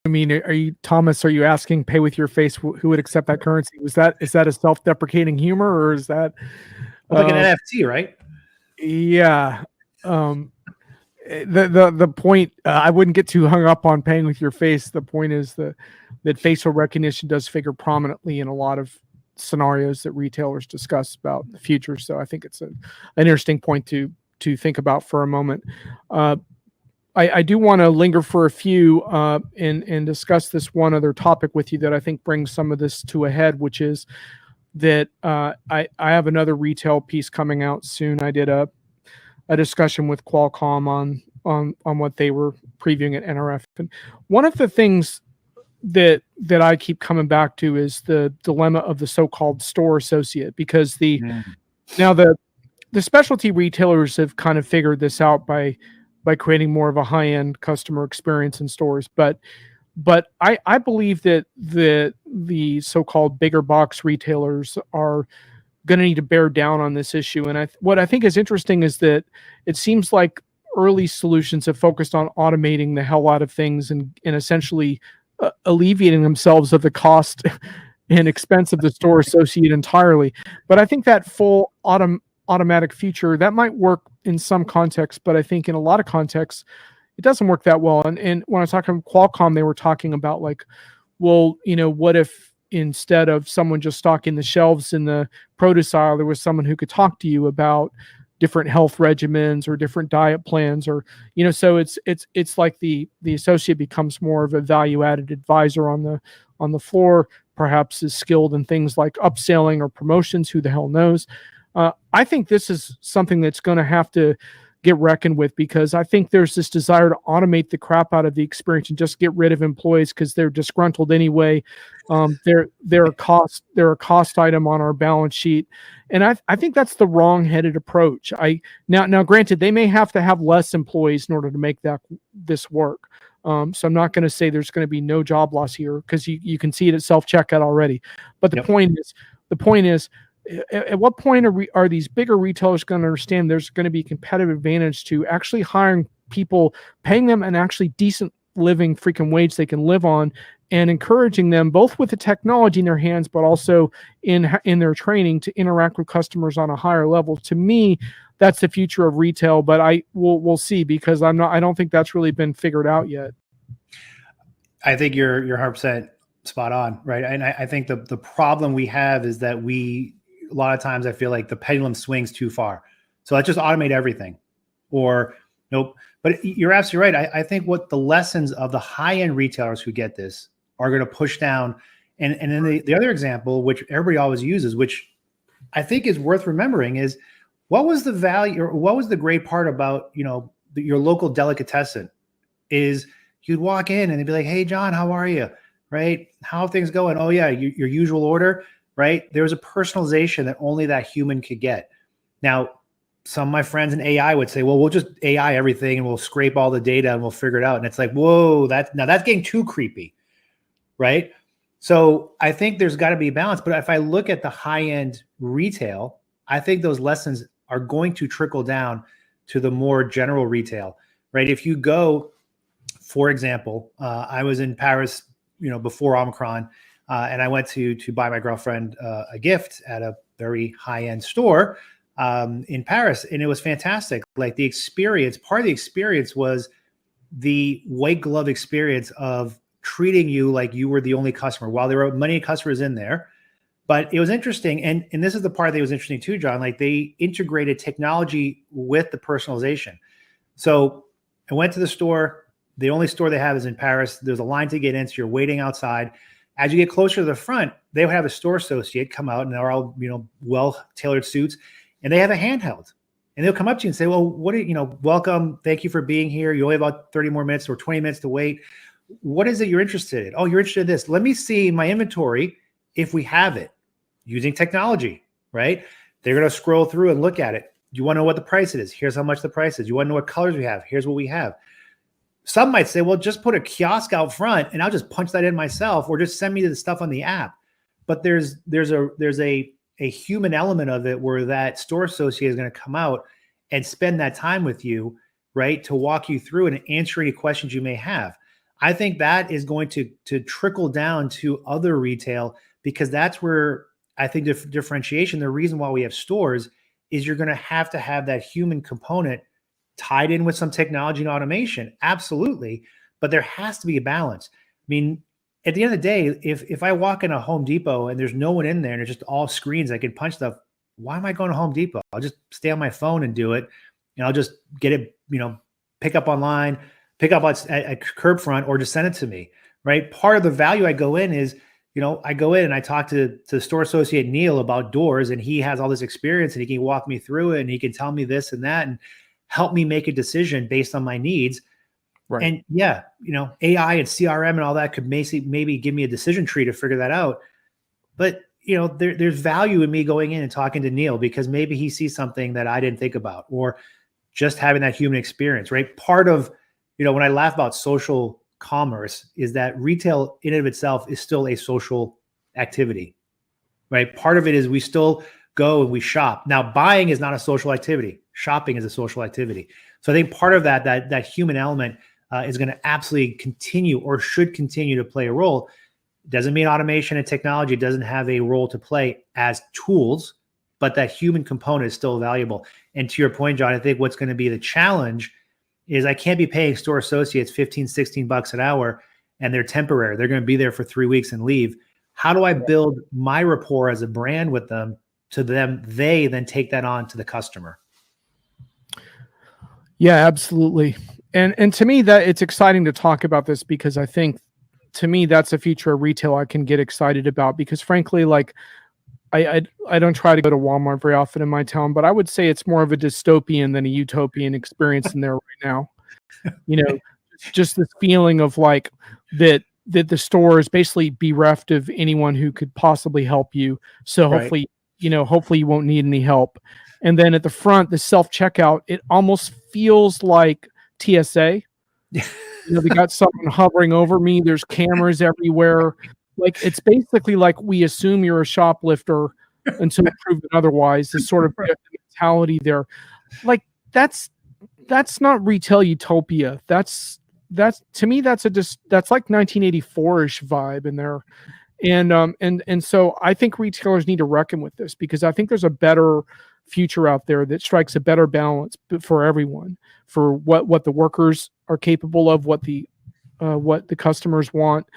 I mean, are you Thomas? Are you asking pay with your face? Who would accept that currency? Is that a self-deprecating humor, or is that? Well, like an Uh, NFT, right? yeah. Um, the point. I wouldn't get too hung up on paying with your face. The point is that facial recognition does figure prominently in a lot of scenarios that retailers discuss about the future. So I think it's an interesting point to think about for a moment. Uh, I do want to linger for a few and discuss this one other topic with you that I think brings some of this to a head, which is that I have another retail piece coming out soon. I did a discussion with Qualcomm on what they were previewing at NRF, and one of the things that I keep coming back to is the dilemma of the so-called store associate, because now the specialty retailers have kind of figured this out by creating more of a high-end customer experience in stores. But I believe that the so-called bigger box retailers are going to need to bear down on this issue. And what I think is interesting is that it seems like early solutions have focused on automating the hell out of things and essentially alleviating themselves of the cost and expense of the store associate entirely. But I think that full automatic feature that might work in some contexts, but I think in a lot of contexts it doesn't work that well. And when I was talking to Qualcomm, they were talking about like, well, what if instead of someone just stocking the shelves in the produce aisle, there was someone who could talk to you about different health regimens or different diet plans, or so it's like the associate becomes more of a value added advisor on the floor, perhaps is skilled in things like upselling or promotions. Who the hell knows? I think this is something that's going to have to get reckoned with, because I think there's this desire to automate the crap out of the experience and just get rid of employees because they're disgruntled anyway. They're a cost item on our balance sheet, and I think that's the wrong-headed approach. Now granted, they may have to have less employees in order to make this work. So I'm not going to say there's going to be no job loss here, because you can see it at self-checkout already. But the point is, at what point are these bigger retailers going to understand there's going to be competitive advantage to actually hiring people, paying them an actually decent living freaking wage they can live on, and encouraging them both with the technology in their hands, but also in their training to interact with customers on a higher level? To me, that's the future of retail, but we'll see, because I don't think that's really been figured out yet. I think you're 100% spot on, right? And I think the problem we have is that a lot of times I feel like the pendulum swings too far. So let's just automate everything, or nope. But you're absolutely right. I think what the lessons of the high-end retailers who get this are going to push down. And then the other example, which everybody always uses, which I think is worth remembering, is what was the value, or what was the great part about, your local delicatessen is you'd walk in and they'd be like, "Hey, John, how are you? Right? How are things going? Oh yeah, your usual order." Right? There was a personalization that only that human could get. Now, some of my friends in AI would say, well, we'll just AI everything and we'll scrape all the data and we'll figure it out. And it's like, whoa, that's getting too creepy, right? So I think there's got to be a balance. But if I look at the high-end retail, I think those lessons are going to trickle down to the more general retail, right? If you go, for example, I was in Paris, before Omicron, and I went to buy my girlfriend a gift at a very high-end store in Paris, and it was fantastic. Like the experience, part of the experience was the white glove experience of treating you like you were the only customer. While there were many customers in there, but it was interesting, and this is the part that was interesting too, John. Like they integrated technology with the personalization. So I went to the store. The only store they have is in Paris. There's a line to get in, so you're waiting outside. As you get closer to the front, they would have a store associate come out, and they're all, well-tailored suits, and they have a handheld. And they'll come up to you and say, well, welcome. Thank you for being here. You only have about 30 more minutes or 20 minutes to wait. What is it you're interested in? Oh, you're interested in this. Let me see my inventory if we have it, using technology, right? They're going to scroll through and look at it. Do you want to know what the price is? Here's how much the price is. You want to know what colors we have? Here's what we have. Some might say, well, just put a kiosk out front and I'll just punch that in myself, or just send me the stuff on the app. But there's a human element of it where that store associate is going to come out and spend that time with you, right, to walk you through and answer any questions you may have. I think that is going to trickle down to other retail, because that's where I think differentiation, the reason why we have stores, is you're going to have that human component tied in with some technology and automation. Absolutely. But there has to be a balance. I mean, at the end of the day, if I walk in a Home Depot and there's no one in there and it's just all screens, I can punch stuff. Why am I going to Home Depot? I'll just stay on my phone and do it. And I'll just get it, pick up online, pick up at curb front, or just send it to me, right? Part of the value I go in is, I go in and I talk to store associate Neil about doors, and he has all this experience and he can walk me through it and he can tell me this and that and help me make a decision based on my needs. Right. And yeah, AI and CRM and all that could maybe give me a decision tree to figure that out. But, there's value in me going in and talking to Neil, because maybe he sees something that I didn't think about, or just having that human experience, right? Part of, when I laugh about social commerce, is that retail in and of itself is still a social activity, right? Part of it is we still go and we shop. Now, buying is not a social activity. Shopping is a social activity. So I think part of that human element is going to absolutely continue, or should continue to play a role. Doesn't mean automation and technology doesn't have a role to play as tools, but that human component is still valuable. And to your point, John, I think what's going to be the challenge is I can't be paying store associates $15-16 an hour and they're temporary. They're going to be there for 3 weeks and leave. How do I build my rapport as a brand with them, to them, they then take that on to the customer? Yeah, absolutely. And to me, that it's exciting to talk about this, because I think, to me, that's a future of retail I can get excited about, because frankly, like, I don't try to go to Walmart very often in my town, but I would say it's more of a dystopian than a utopian experience in there right now. Just this feeling of like that the store is basically bereft of anyone who could possibly help you. So hopefully you won't need any help. And then at the front, the self-checkout, it almost feels like TSA. They got someone hovering over me. There's cameras everywhere. Like, it's basically like we assume you're a shoplifter until proven otherwise. This sort of mentality there. Like, that's not retail utopia. That's to me, that's like 1984-ish vibe in there. And so I think retailers need to reckon with this, because I think there's a better future out there that strikes a better balance for everyone, for what the workers are capable of, what the customers want.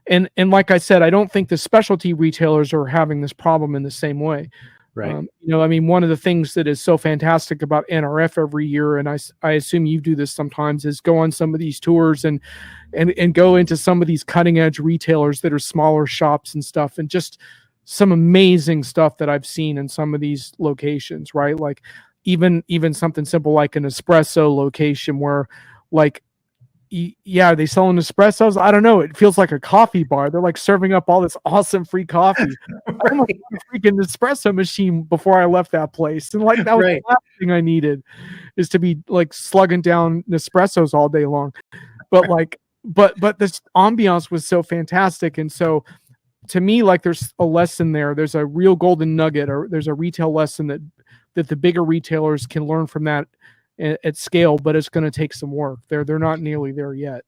And like I said, I don't think the specialty retailers are having this problem in the same way. Right. One of the things that is so fantastic about NRF every year, and I assume you do this sometimes, is go on some of these tours and go into some of these cutting edge retailers that are smaller shops and stuff, and just some amazing stuff that I've seen in some of these locations, right? Like even something simple like an espresso location where, like, yeah, they sell espressos. I don't know. It feels like a coffee bar. They're like serving up all this awesome free coffee. I almost got a freaking espresso machine before I left that place. And like, that was the last thing I needed, is to be like slugging down Nespressos all day long. But like, but this ambiance was so fantastic. And so to me, like, there's a lesson there. There's a real golden nugget, or there's a retail lesson that the bigger retailers can learn from that at scale, but it's going to take some work. They're not nearly there yet.